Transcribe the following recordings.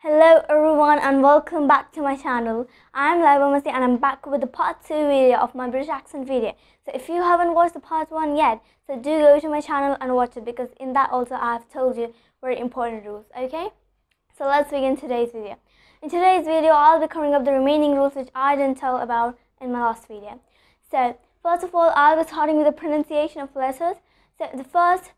Hello everyone and welcome back to my channel. I am Laibamasi and I'm back with the part 2 video of my British accent video. So if you haven't watched the part 1 yet, so do go to my channel and watch it, because in that also I have told you very important rules, okay? So let's begin today's video. In today's video, I'll be covering up the remaining rules which I didn't tell about in my last video. So first of all, I'll be starting with the pronunciation of letters. So the first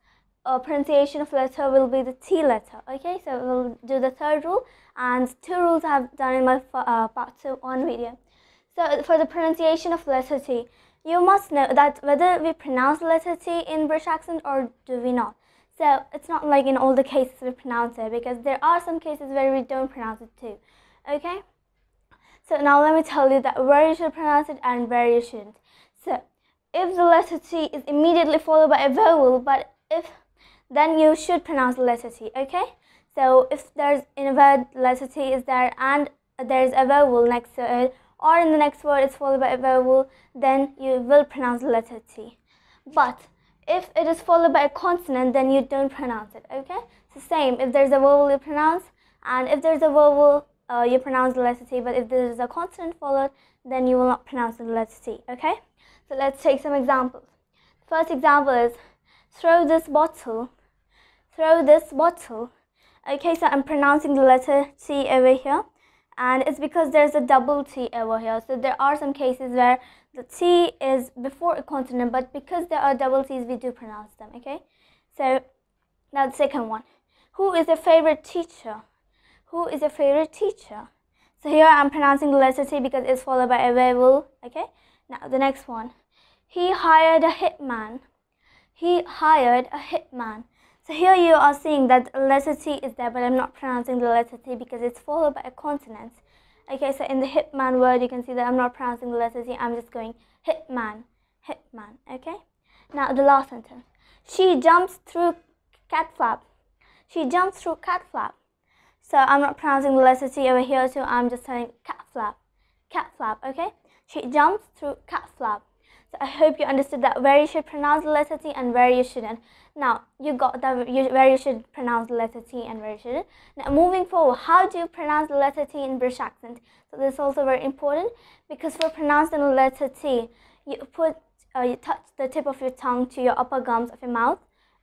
pronunciation of letter will be the T letter, okay? So we'll do the third rule, and 2 rules I have done in my part 1 video. So for the pronunciation of letter T, you must know that whether we pronounce the letter T in British accent or do we not. So it's not like in all the cases we pronounce it, because there are some cases where we don't pronounce it too, okay? So now let me tell you that where you should pronounce it and where you shouldn't. So if the letter T is immediately followed by a vowel, then you should pronounce the letter T, okay? So if there's in a word letter T is there and there's a vowel next to it, or in the next word it's followed by a vowel, then you will pronounce the letter T. But if it is followed by a consonant, then you don't pronounce it, okay? So same, if there's a vowel you pronounce, and if there's a vowel you pronounce the letter T, but if there is a consonant followed, then you will not pronounce the letter T, okay? So let's take some examples. First example is throw this bottle. Throw this bottle. Okay, so I'm pronouncing the letter T over here, and it's because there's a double T over here. So there are some cases where the T is before a consonant, but because there are double T's, we do pronounce them, okay? So now the second one. Who is your favorite teacher? Who is your favorite teacher? So here I'm pronouncing the letter T because it's followed by a vowel, okay? Now the next one. He hired a hitman. He hired a hitman. So here you are seeing that letter T is there, but I'm not pronouncing the letter T because it's followed by a consonant. Okay, so in the hitman word, you can see that I'm not pronouncing the letter T. I'm just going hitman, hitman, okay? Now the last sentence. She jumps through cat flap. She jumps through cat flap. So I'm not pronouncing the letter T over here, so I'm just saying cat flap, okay? She jumps through cat flap. So I hope you understood that where you should pronounce the letter T and where you shouldn't. Now you got that where you should pronounce the letter T and where you shouldn't. Now moving forward, how do you pronounce the letter T in British accent? So this is also very important, because for pronouncing the letter T, you touch the tip of your tongue to your upper gums of your mouth,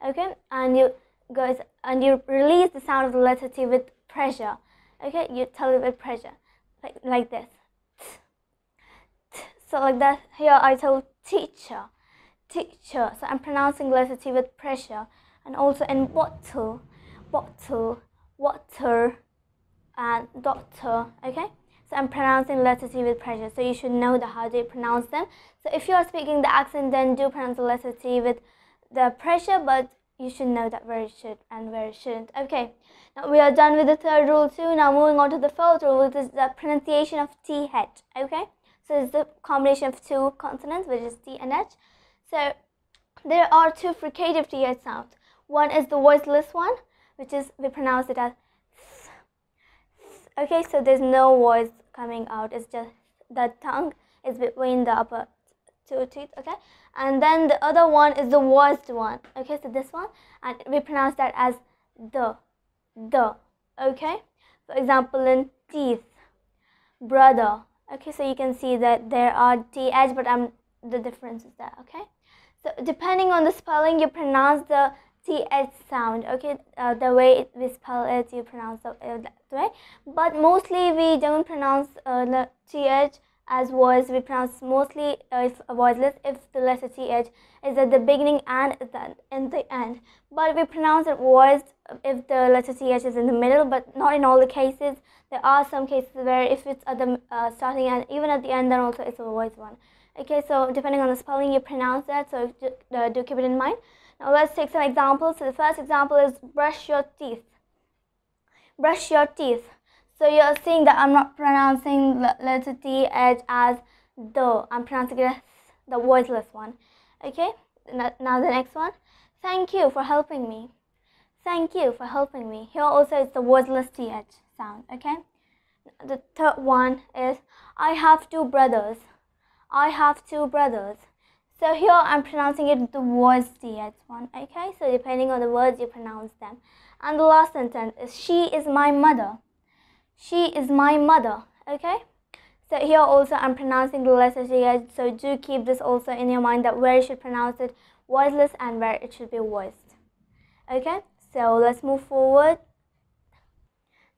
okay, and you release the sound of the letter T with pressure, okay. You tell it with pressure, like this. So like that. Here I told teacher, teacher. So I'm pronouncing the letter T with pressure. And also in bottle, bottle, water, and doctor, okay? So I'm pronouncing the letter T with pressure. So you should know that how do you pronounce them. So if you are speaking the accent, then do pronounce the letter T with the pressure, but you should know that where you should and where you shouldn't. Okay, now we are done with the third rule too. Now moving on to the fourth rule, which is the pronunciation of TH, okay? So it's the combination of 2 consonants, which is T and H. So there are 2 fricative TH sounds. One is the voiceless one, which is, we pronounce it as th, th. Okay, so there's no voice coming out. It's just the tongue is between the upper 2 teeth, okay? And then the other one is the voiced one. Okay, so this one, and we pronounce that as the, okay? For example, in teeth, brother. Okay, so you can see that there are TH, but the difference is there, okay? So depending on the spelling, you pronounce the TH sound, okay? The way we spell it, you pronounce that way. But mostly we don't pronounce the TH as voice. We pronounce mostly voiceless if the letter TH is at the beginning and in the end. But we pronounce it voiced if the letter TH is in the middle, but not in all the cases. There are some cases where if it's at the starting and even at the end, then also it's a voiced one. Okay, so depending on the spelling, you pronounce that, so do keep it in mind. Now let's take some examples. So the first example is brush your teeth. Brush your teeth. So you're seeing that I'm not pronouncing the letter TH as the. I'm pronouncing it as the voiceless one. Okay, now the next one. Thank you for helping me. Thank you for helping me. Here also it's the voiceless TH sound, okay? The third one is I have 2 brothers. I have 2 brothers. So here I'm pronouncing it the voiced TH one, okay? So depending on the words, you pronounce them. And the last sentence is she is my mother. She is my mother. Okay, so here also I'm pronouncing the letter G, so do keep this also in your mind, that where you should pronounce it voiceless and where it should be voiced. Okay, so let's move forward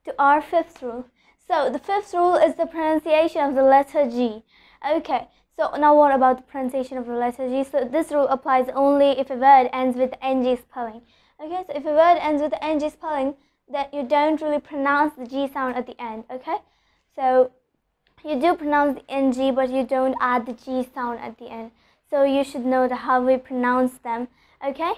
to our fifth rule. So the fifth rule is the pronunciation of the letter G. Okay, so now what about the pronunciation of the letter G? So this rule applies only if a word ends with NG spelling. Okay, so if a word ends with NG spelling, then you don't really pronounce the G sound at the end. Okay, so you do pronounce the NG, but you don't add the G sound at the end. So you should know how we pronounce them. Okay,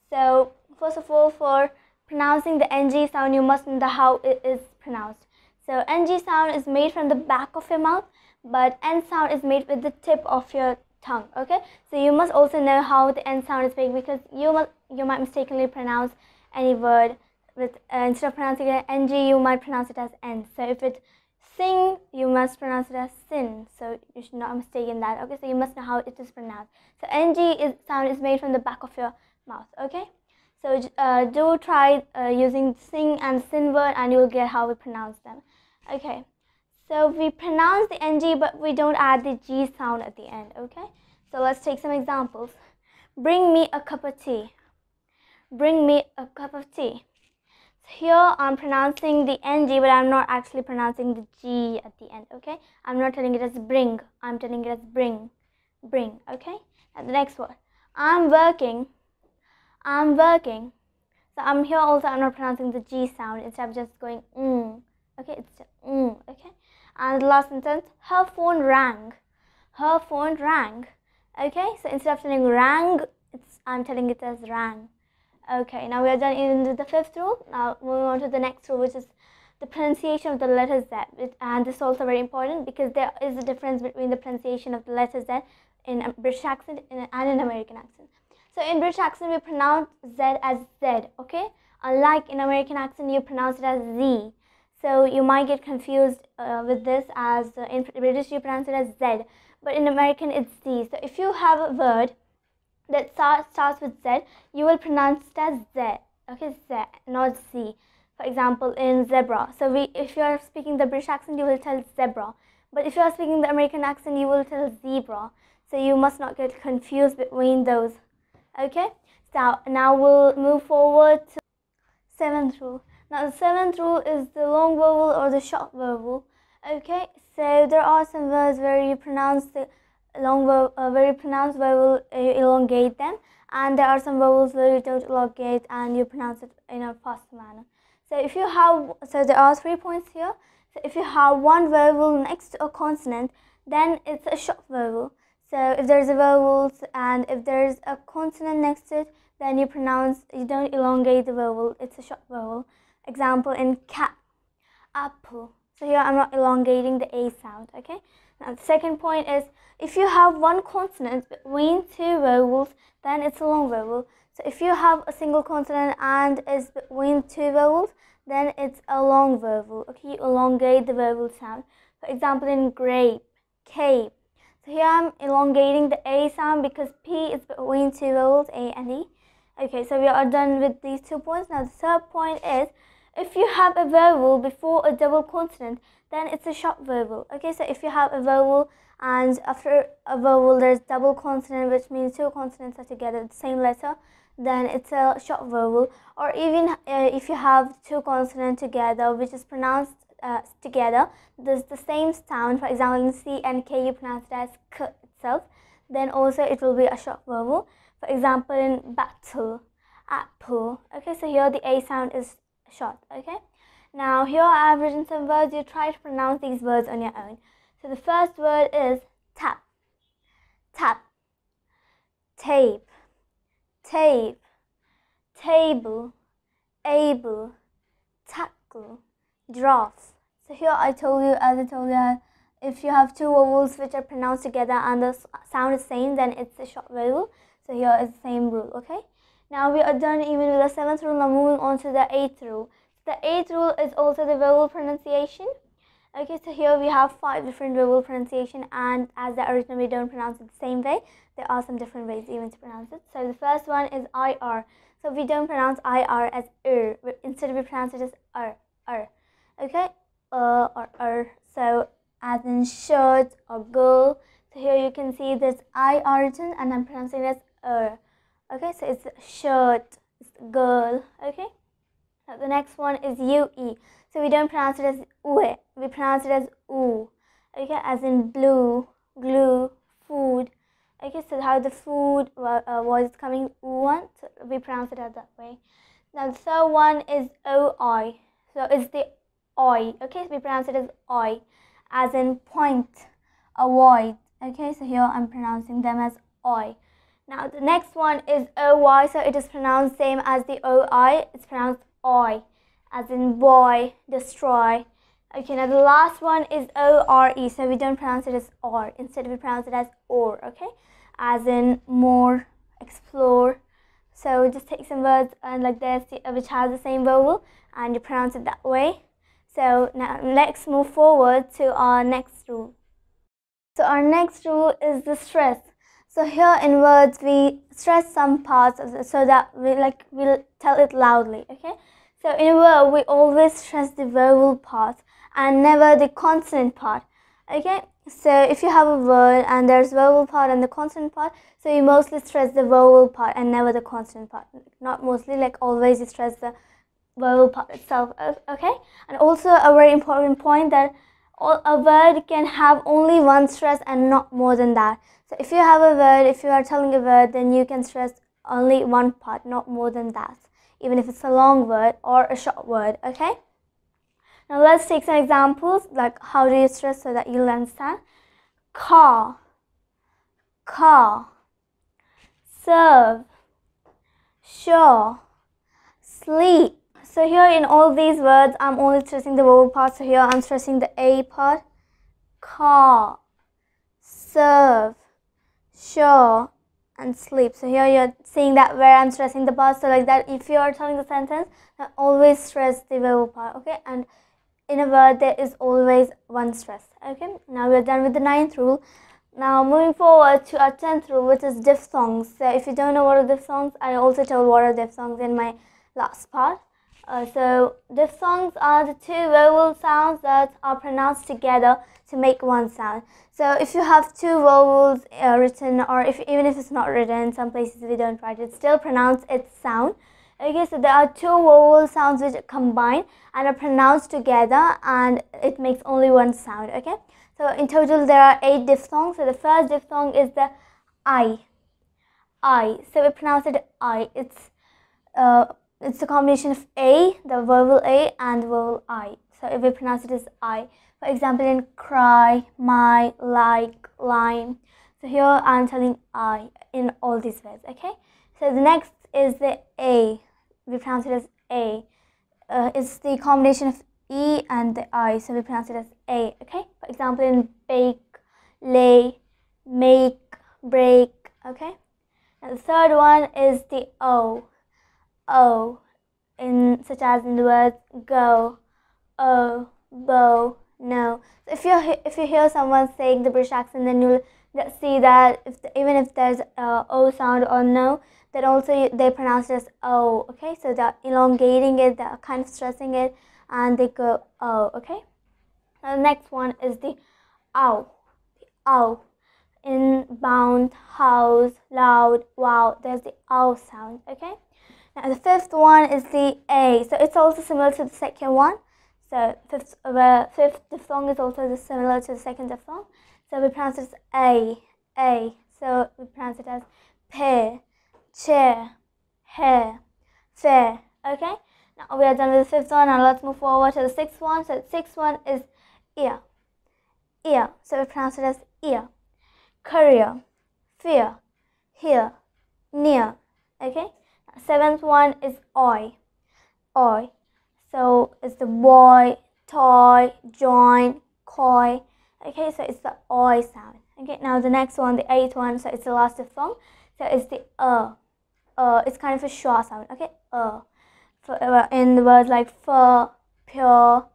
so first of all, for pronouncing the NG sound, you must know how it is pronounced. So NG sound is made from the back of your mouth, but N sound is made with the tip of your tongue. Okay, so you must also know how the N sound is made, because you might mistakenly pronounce any word with instead of pronouncing it NG, you might pronounce it as N. So if it's sing, you must pronounce it as sin. So you should not mistake in that. Okay, so you must know how it is pronounced. So NG sound is made from the back of your mouth. Okay, so do try using sing and sin word, and you will get how we pronounce them. Okay, so we pronounce the NG, but we don't add the G sound at the end. Okay, so let's take some examples. Bring me a cup of tea. Bring me a cup of tea. So here I'm pronouncing the NG, but I'm not actually pronouncing the G at the end. Okay, I'm not telling it as bring, I'm telling it as bring. Bring. Okay, and the next word, I'm working. I'm working. So I'm here also, I'm not pronouncing the G sound, instead of just going okay, it's just okay. And the last sentence, her phone rang. Her phone rang. Okay, so instead of telling rang, I'm telling it as rang. Okay, now we are done in the fifth rule. Now moving on to the next rule, which is the pronunciation of the letter Z. And this is also very important, because there is a difference between the pronunciation of the letter Z in a British accent and in American accent. So in British accent, we pronounce Z as Z, okay? Unlike in American accent, you pronounce it as Z. So you might get confused with this, as in British you pronounce it as Z, but in American it's Z. So if you have a word that starts with Z, you will pronounce it as Z, okay? Z, not Z. For example, in zebra. So if you are speaking the British accent, you will tell zebra. But if you are speaking the American accent, you will tell zebra. So you must not get confused between those. Okay, so now we'll move forward to seventh rule. Now the seventh rule is the long vowel or the short vowel. Okay, so there are some words where you pronounce the long vowel, where you pronounce vowel, you elongate them, and there are some vowels where you don't elongate and you pronounce it in a fast manner. So if you have, so there are 3 points here. So if you have one vowel next to a consonant, then it's a short vowel. So if there's a vowel and if there's a consonant next to it, then you don't elongate the vowel, it's a short vowel. Example in cat, apple. So here I'm not elongating the A sound, okay? Now the second point is, if you have one consonant between two vowels, then it's a long vowel. So if you have a single consonant and it's between two vowels, then it's a long vowel, okay? You elongate the vowel sound. For example in grape, cape. So here I'm elongating the A sound because P is between two vowels, A and E. Okay, so we are done with these 2 points. Now the third point is, if you have a vowel before a double consonant, then it's a short vowel. Okay, so if you have a vowel and after a vowel there's double consonant, which means 2 consonants are together, the same letter, then it's a short vowel. Or even if you have 2 consonants together, which is pronounced together, there's the same sound. For example, in C and K you pronounce it as K itself, then also it will be a short vowel. For example in battle, apple. Okay, so here the A sound is short. Okay, now here I have written some words. You try to pronounce these words on your own. So the first word is tap, tap, tape, tape, table, able, tackle, draft. So here as I told you, if you have 2 vowels which are pronounced together and the sound is same, then it's a short vowel. So here is the same rule, okay? Now we are done even with the 7th rule. Now moving on to the 8th rule. The 8th rule is also the vowel pronunciation. Okay, so here we have 5 different vowel pronunciation, and as the original we don't pronounce it the same way, there are some different ways even to pronounce it. So the first one is IR. So we don't pronounce IR as instead we pronounce it as R. Okay, or so as in shirt or girl. So here you can see this I origin and I'm pronouncing it as okay, so it's shirt, it's girl. Okay, now the next one is UE. So we don't pronounce it as ue, we pronounce it as oo. Okay, as in blue, glue, food. Okay, so how the food voice is coming one, so we pronounce it as that way. Now the third one is OI. So it's the oi. Okay, so we pronounce it as oi, as in point, avoid. Okay, so here I'm pronouncing them as oi. Now the next one is OY. So it is pronounced same as the OI. It's pronounced oi, as in boy, destroy. Okay, now the last one is ORE. So we don't pronounce it as or. Instead we pronounce it as or. Okay, as in more, explore. So just take some words and like this which has the same vowel and you pronounce it that way. So now let's move forward to our next rule. So our next rule is the stress. So here in words we stress some parts of so that we'll tell it loudly. Okay, so in a word we always stress the vowel part and never the consonant part. Okay, so if you have a word and there's vowel part and the consonant part, so you mostly stress the vowel part and never the consonant part. Not mostly, like always you stress the vowel part itself. Okay, and also a very important point that a word can have only one stress and not more than that. So if you have a word, if you are telling a word, then you can stress only one part, not more than that, even if it's a long word or a short word. Okay, now let's take some examples, like how do you stress so that you'll understand. Car, car, serve, sure, sleep. So here in all these words I'm only stressing the vowel part. So here I'm stressing the A part. Car, serve, sure, and sleep. So here you're seeing that where I'm stressing the part. So like that, if you are telling the sentence, then always stress the vowel part. Okay, and in a word there is always one stress. Okay, now we're done with the 9th rule. Now moving forward to our 10th rule, which is diphthongs. So if you don't know what are diphthongs, I also told what are diphthongs in my last part. So diphthongs are the two vowel sounds that are pronounced together to make one sound. So if you have two vowels written, or even if it's not written, some places we don't write it, still pronounce its sound. Okay, so there are two vowel sounds which combine and are pronounced together and it makes only one sound. Okay, so in total there are 8 diphthongs. So the first diphthong is the I. So we pronounce it I. It's a combination of A, the vowel A, and the vowel I. So if we pronounce it as I. For example, in cry, my, like, lime. So here I'm telling I in all these words. Okay. So the next is the A. We pronounce it as A. It's the combination of E and the I. So we pronounce it as A. Okay. For example, in bake, lay, make, break. Okay. And the third one is the O. Such as in the words go, oh, bow, no. So if you hear someone saying the British accent, then you'll see that even if there's a O sound or no, then also they pronounce it as O. Okay, so they're elongating it, they're kind of stressing it, and they go O. Okay. Now the next one is the ow. In bound, house, loud, wow. There's the ow sound. Okay. Now the fifth one is the A. So it's also similar to the second one. So fifth diphthong is also similar to the second diphthong. So we pronounce it as A. So we pronounce it as pear, chair, hair, fair. Okay. Now we are done with the fifth one. Now let's move forward to the sixth one. So the sixth one is ear. So we pronounce it as ear. Career, fear, here, near. Okay. Seventh one is oi. So it's the boy, toy, join, coy. Okay, so it's the oi sound. Okay, now the next one, the eighth one, so it's the last diphthong. So it's the it's kind of a schwa sound. Okay, in the words like fur, pure,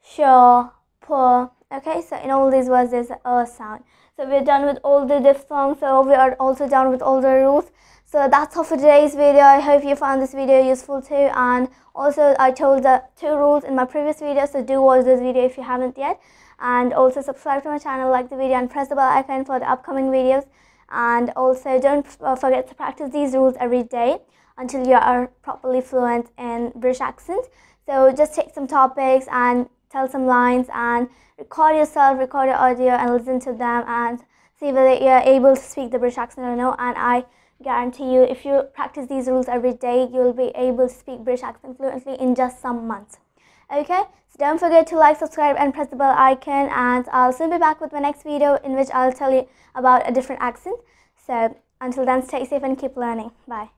sure, poor. Okay, so in all these words there's a sound. So we're done with all the diphthongs. So we are also done with all the rules. So that's all for today's video. I hope you found this video useful too, and also I told the 2 rules in my previous video, so do watch this video if you haven't yet, and also subscribe to my channel, like the video, and press the bell icon for the upcoming videos. And also don't forget to practice these rules every day until you are properly fluent in British accent. So just take some topics and tell some lines and record yourself, record your audio and listen to them and see whether you're able to speak the British accent or no. And I guarantee you, if you practice these rules every day, you'll be able to speak British accent fluently in just some months. Okay, so don't forget to like, subscribe and press the bell icon, and I'll soon be back with my next video in which I'll tell you about a different accent. So until then, stay safe and keep learning. Bye.